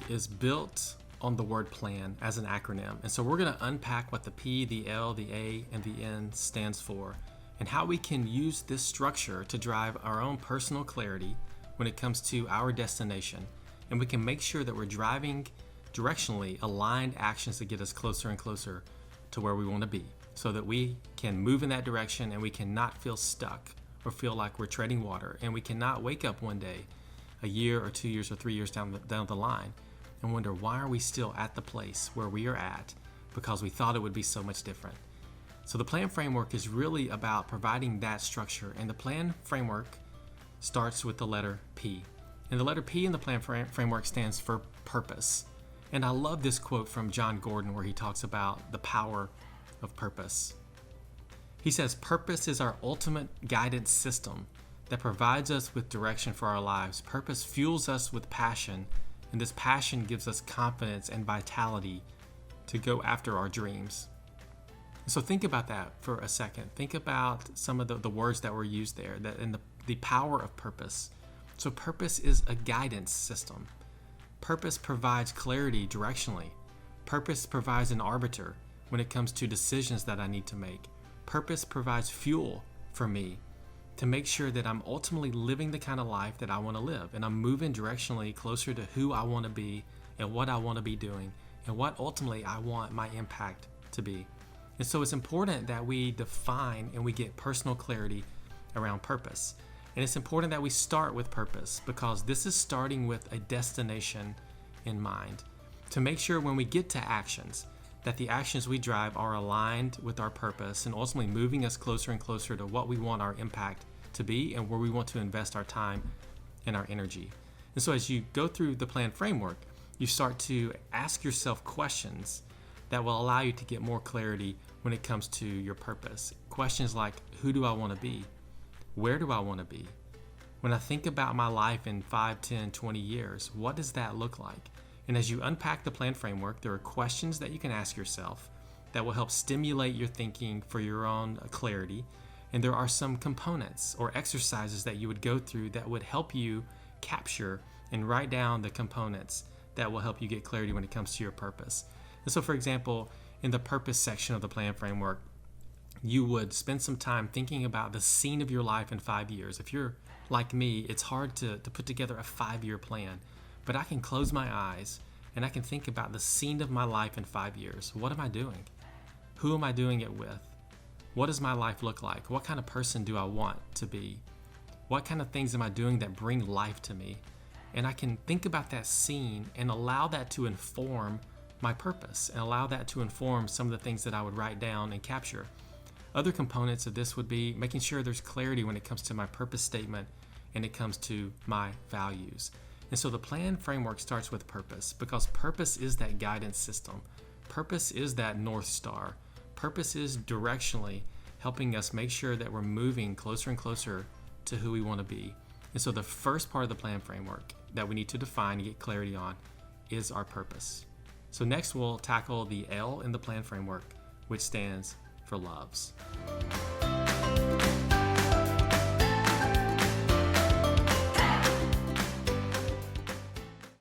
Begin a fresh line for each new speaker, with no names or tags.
is built on the word plan as an acronym. And so we're going to unpack what the P, the L, the A, and the N stands for, and how we can use this structure to drive our own personal clarity when it comes to our destination. And we can make sure that we're driving directionally aligned actions that get us closer and closer to where we want to be, so that we can move in that direction and we cannot feel stuck or feel like we're treading water, and we cannot wake up one day a year or 2 years or 3 years down the line and wonder, why are we still at the place where we are at, because we thought it would be so much different. So the plan framework is really about providing that structure, and the plan framework starts with the letter P. And the letter P in the plan framework stands for purpose. And I love this quote from John Gordon where he talks about the power of purpose. He says, "Purpose is our ultimate guidance system that provides us with direction for our lives. Purpose fuels us with passion, and this passion gives us confidence and vitality to go after our dreams." So think about that for a second. Think about some of the words that were used there, that in the power of purpose. So purpose is a guidance system. Purpose provides clarity directionally. Purpose provides an arbiter when it comes to decisions that I need to make. Purpose provides fuel for me to make sure that I'm ultimately living the kind of life that I want to live, and I'm moving directionally closer to who I want to be and what I want to be doing and what ultimately I want my impact to be. And so it's important that we define and we get personal clarity around purpose. And it's important that we start with purpose, because this is starting with a destination in mind, to make sure when we get to actions, that the actions we drive are aligned with our purpose and ultimately moving us closer and closer to what we want our impact to be and where we want to invest our time and our energy. And so as you go through the plan framework, you start to ask yourself questions that will allow you to get more clarity when it comes to your purpose. Questions like, who do I want to be? Where do I want to be? When I think about my life in 5, 10, 20 years, what does that look like? And as you unpack the plan framework, there are questions that you can ask yourself that will help stimulate your thinking for your own clarity. And there are some components or exercises that you would go through that would help you capture and write down the components that will help you get clarity when it comes to your purpose. And so, for example, in the purpose section of the plan framework, you would spend some time thinking about the scene of your life in 5 years. If you're like me, it's hard to put together a 5-year plan, but I can close my eyes and I can think about the scene of my life in 5 years. What am I doing? Who am I doing it with? What does my life look like? What kind of person do I want to be? What kind of things am I doing that bring life to me? And I can think about that scene and allow that to inform my purpose and allow that to inform some of the things that I would write down and capture. Other components of this would be making sure there's clarity when it comes to my purpose statement and it comes to my values. And so the plan framework starts with purpose, because purpose is that guidance system. Purpose is that North Star. Purpose is directionally helping us make sure that we're moving closer and closer to who we want to be. And so the first part of the plan framework that we need to define and get clarity on is our purpose. So next we'll tackle the L in the plan framework, which stands for loves.